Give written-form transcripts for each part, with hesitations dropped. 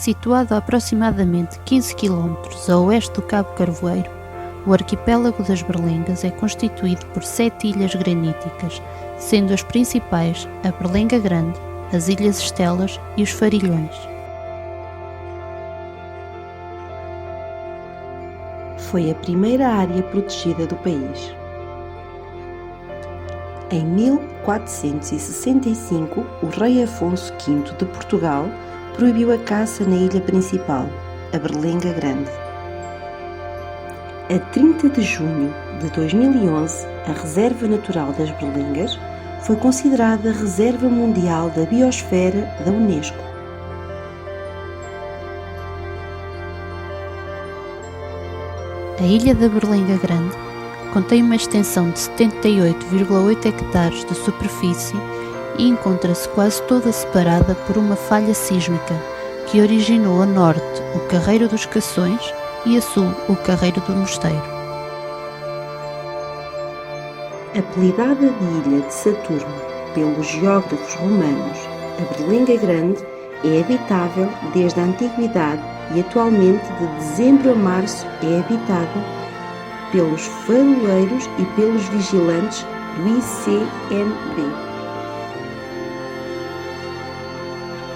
Situado a aproximadamente 15 km a oeste do Cabo Carvoeiro, o arquipélago das Berlengas é constituído por 7 ilhas graníticas, sendo as principais a Berlenga Grande, as Ilhas Estelas e os Farilhões. Foi a primeira área protegida do país. Em 1465, o rei Afonso V de Portugal proibiu a caça na ilha principal, a Berlenga Grande. A 30 de junho de 2011, a Reserva Natural das Berlengas foi considerada Reserva Mundial da Biosfera da Unesco. A ilha da Berlenga Grande contém uma extensão de 78,8 hectares de superfície e encontra-se quase toda separada por uma falha sísmica que originou a norte o Carreiro dos Cações e a sul o Carreiro do Mosteiro. Apelidada de Ilha de Saturno pelos geógrafos romanos, a Berlenga Grande é habitável desde a antiguidade e atualmente de dezembro a março é habitada pelos faroleiros e pelos vigilantes do ICMB.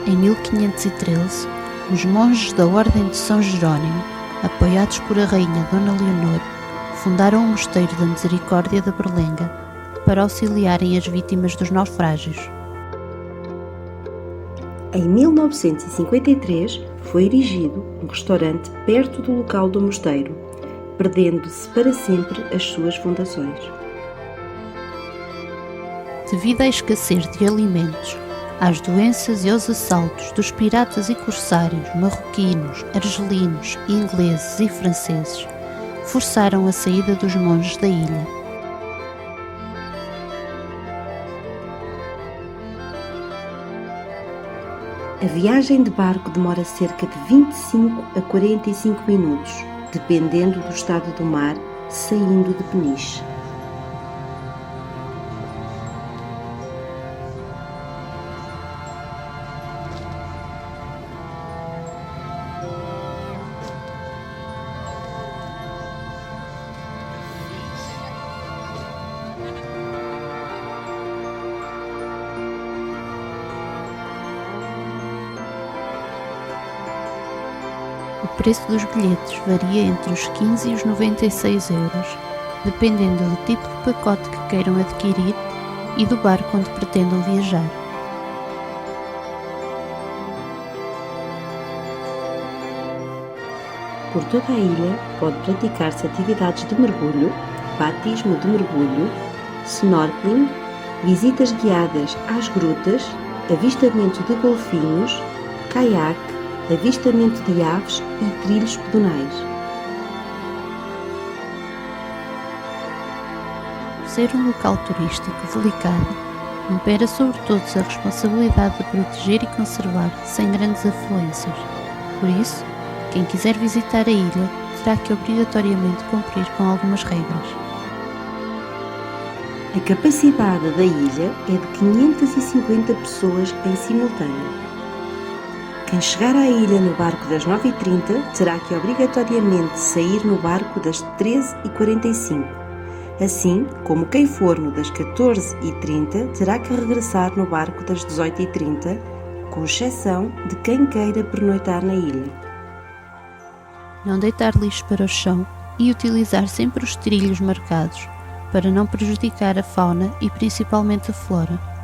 Em 1513, os monges da Ordem de São Jerónimo, apoiados por a rainha Dona Leonor, fundaram o Mosteiro da Misericórdia da Berlenga para auxiliarem as vítimas dos naufrágios. Em 1953, foi erigido um restaurante perto do local do mosteiro, perdendo-se para sempre as suas fundações. Devido à escassez de alimentos, às doenças e aos assaltos dos piratas e corsários marroquinos, argelinos, ingleses e franceses, forçaram a saída dos monges da ilha. A viagem de barco demora cerca de 25 a 45 minutos, dependendo do estado do mar, saindo de Peniche. O preço dos bilhetes varia entre os 15 e os 96 euros, dependendo do tipo de pacote que queiram adquirir e do barco onde pretendam viajar. Por toda a ilha pode praticar-se atividades de mergulho, batismo de mergulho, snorkeling, visitas guiadas às grutas, avistamento de golfinhos, caiaque, avistamento de aves e trilhos pedonais. Por ser um local turístico delicado, impera sobre todos a responsabilidade de proteger e conservar sem grandes afluências. Por isso, quem quiser visitar a ilha terá que obrigatoriamente cumprir com algumas regras. A capacidade da ilha é de 550 pessoas em simultâneo. Quem chegar à ilha no barco das 9h30 terá que obrigatoriamente sair no barco das 13h45, assim como quem for no das 14h30 terá que regressar no barco das 18h30, com exceção de quem queira pernoitar na ilha. Não deitar lixo para o chão e utilizar sempre os trilhos marcados para não prejudicar a fauna e principalmente a flora.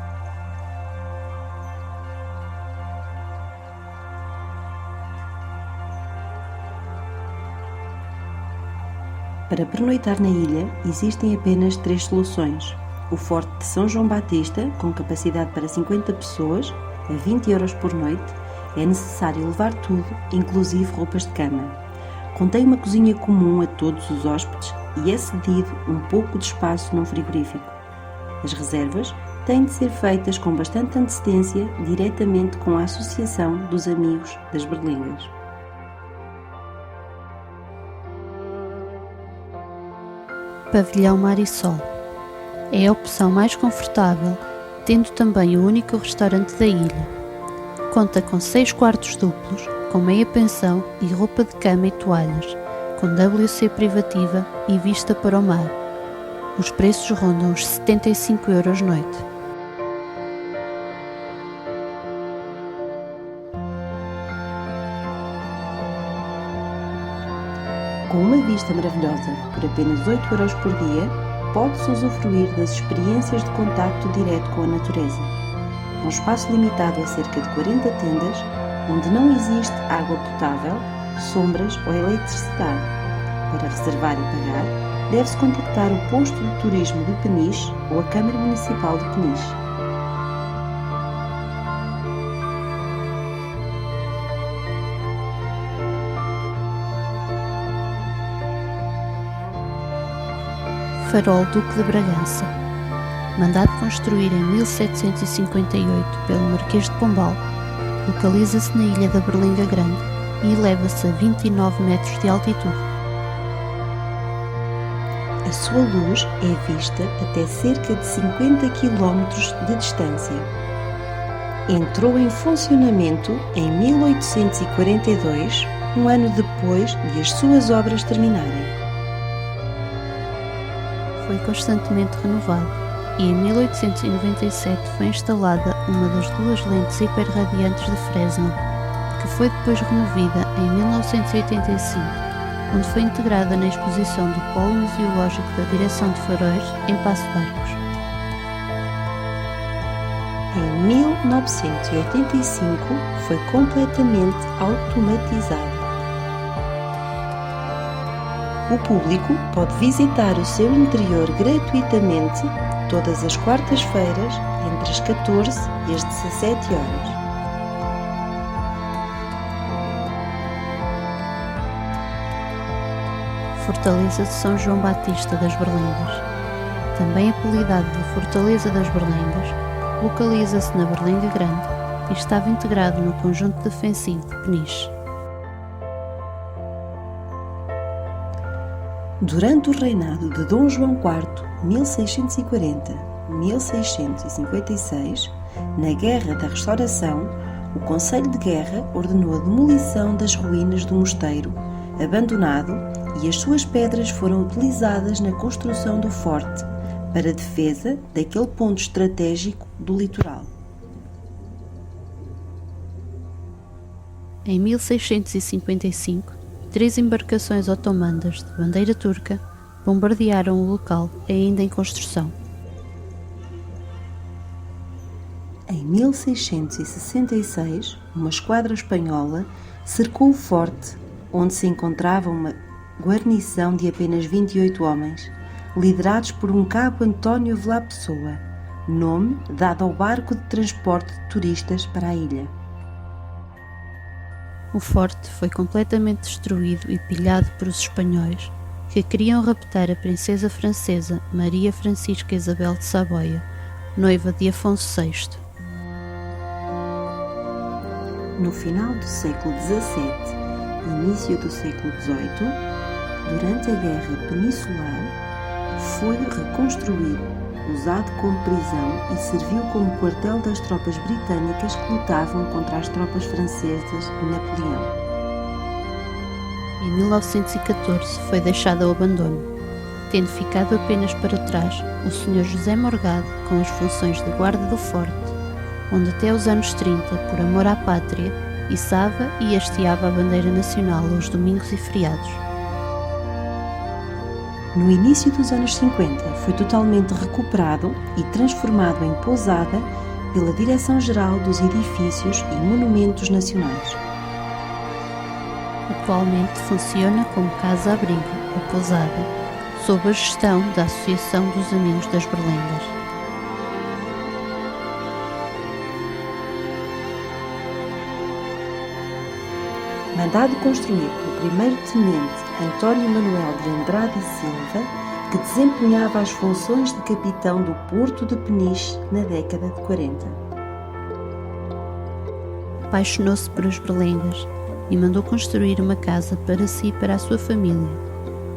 Para pernoitar na ilha, existem apenas 3 soluções. O Forte de São João Batista, com capacidade para 50 pessoas, a 20 euros por noite, é necessário levar tudo, inclusive roupas de cama. Contém uma cozinha comum a todos os hóspedes e é cedido um pouco de espaço num frigorífico. As reservas têm de ser feitas com bastante antecedência diretamente com a Associação dos Amigos das Berlengas. Pavilhão Mar e Sol. É a opção mais confortável, tendo também o único restaurante da ilha. Conta com 6 quartos duplos, com meia pensão e roupa de cama e toalhas, com WC privativa e vista para o mar. Os preços rondam os 75 € noite. Com uma vista maravilhosa por apenas 8 € por dia, pode-se usufruir das experiências de contacto direto com a natureza. Um espaço limitado a cerca de 40 tendas, onde não existe água potável, sombras ou eletricidade. Para reservar e pagar, deve-se contactar o posto de turismo de Peniche ou a Câmara Municipal de Peniche. Farol Duque de Bragança. Mandado construir em 1758 pelo Marquês de Pombal, localiza-se na ilha da Berlenga Grande e eleva-se a 29 metros de altitude. A sua luz é vista até cerca de 50 km de distância. Entrou em funcionamento em 1842, um ano depois de as suas obras terminarem. Foi constantemente renovado e em 1897 foi instalada uma das duas lentes hiperradiantes de Fresnel, que foi depois removida em 1985, onde foi integrada na exposição do Polo Museológico da Direção de Faróis, em Paço de Arcos. Em 1985 foi completamente automatizada. O público pode visitar o seu interior gratuitamente todas as quartas-feiras entre as 14 e as 17 horas. Fortaleza de São João Batista das Berlengas. Também apelidado de Fortaleza das Berlengas, localiza-se na Berlenga Grande e estava integrado no conjunto defensivo de Peniche. Durante o reinado de Dom João IV, 1640-1656, na Guerra da Restauração, o Conselho de Guerra ordenou a demolição das ruínas do mosteiro, abandonado, e as suas pedras foram utilizadas na construção do forte, para a defesa daquele ponto estratégico do litoral. Em 1655, 3 embarcações otomanas de bandeira turca bombardearam o local ainda em construção. Em 1666, uma esquadra espanhola cercou o forte, onde se encontrava uma guarnição de apenas 28 homens, liderados por um cabo António Velá Pessoa, nome dado ao barco de transporte de turistas para a ilha. O forte foi completamente destruído e pilhado por os espanhóis, que queriam raptar a princesa francesa Maria Francisca Isabel de Saboia, noiva de Afonso VI. No final do século XVII e início do século XVIII, durante a Guerra Peninsular, foi reconstruído, usado como prisão e serviu como quartel das tropas britânicas que lutavam contra as tropas francesas de Napoleão. Em 1914 foi deixado ao abandono, tendo ficado apenas para trás o Sr. José Morgado com as funções de guarda do forte, onde até os anos 30, por amor à pátria, içava e hasteava a bandeira nacional aos domingos e feriados. No início dos anos 50, foi totalmente recuperado e transformado em pousada pela Direção-Geral dos Edifícios e Monumentos Nacionais. Atualmente funciona como casa-abrigo ou pousada, sob a gestão da Associação dos Amigos das Berlengas. Mandado construir pelo primeiro-tenente António Manuel de Andrade e Silva, que desempenhava as funções de capitão do Porto de Peniche na década de 40. Apaixonou-se por as berlengas e mandou construir uma casa para si e para a sua família.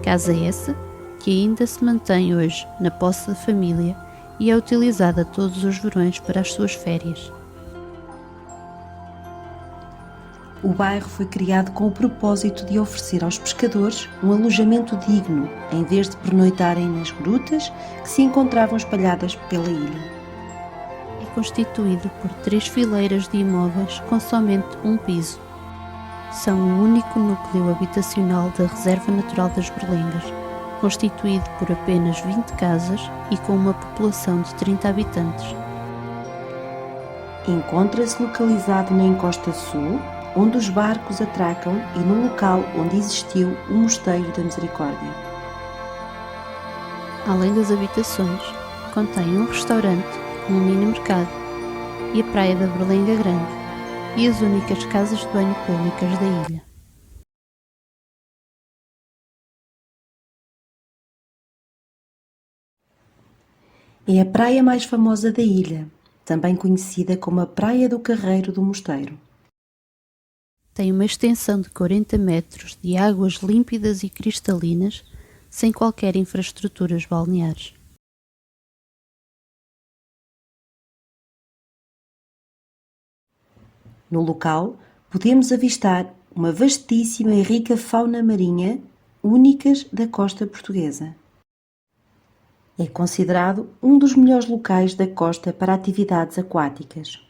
Casa essa que ainda se mantém hoje na posse da família e é utilizada todos os verões para as suas férias. O bairro foi criado com o propósito de oferecer aos pescadores um alojamento digno, em vez de pernoitarem nas grutas que se encontravam espalhadas pela ilha. É constituído por 3 fileiras de imóveis com somente um piso. São o único núcleo habitacional da Reserva Natural das Berlengas, constituído por apenas 20 casas e com uma população de 30 habitantes. Encontra-se localizado na encosta sul, onde os barcos atracam e no local onde existiu o Mosteiro da Misericórdia. Além das habitações, contém um restaurante, um mini-mercado e a praia da Berlenga Grande e as únicas casas de banho públicas da ilha. É a praia mais famosa da ilha, também conhecida como a Praia do Carreiro do Mosteiro. Tem uma extensão de 40 metros de águas límpidas e cristalinas, sem qualquer infraestruturas balneares. No local, podemos avistar uma vastíssima e rica fauna marinha, únicas da costa portuguesa. É considerado um dos melhores locais da costa para atividades aquáticas.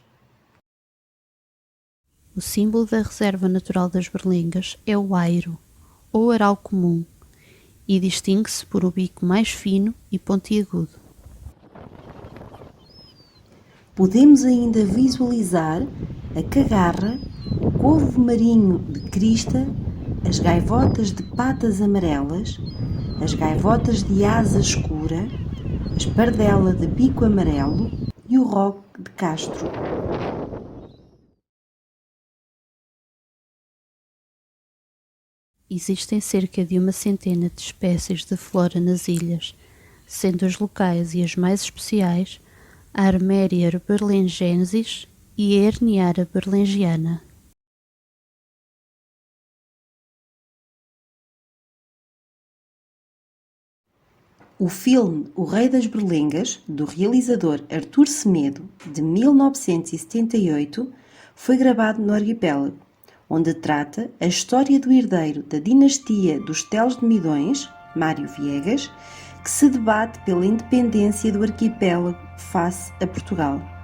O símbolo da Reserva Natural das Berlengas é o airo, ou aral comum, e distingue-se por o bico mais fino e pontiagudo. Podemos ainda visualizar a cagarra, o corvo marinho de crista, as gaivotas de patas amarelas, as gaivotas de asa escura, a espardela de bico amarelo e o roque de Castro. Existem cerca de uma centena de espécies de flora nas ilhas, sendo as locais e as mais especiais a Armeria berlengensis e a Erniara berlengiana. O filme O Rei das Berlengas, do realizador Artur Semedo, de 1978, foi gravado no arquipélago, onde trata a história do herdeiro da dinastia dos Teles de Midões, Mário Viegas, que se debate pela independência do arquipélago face a Portugal.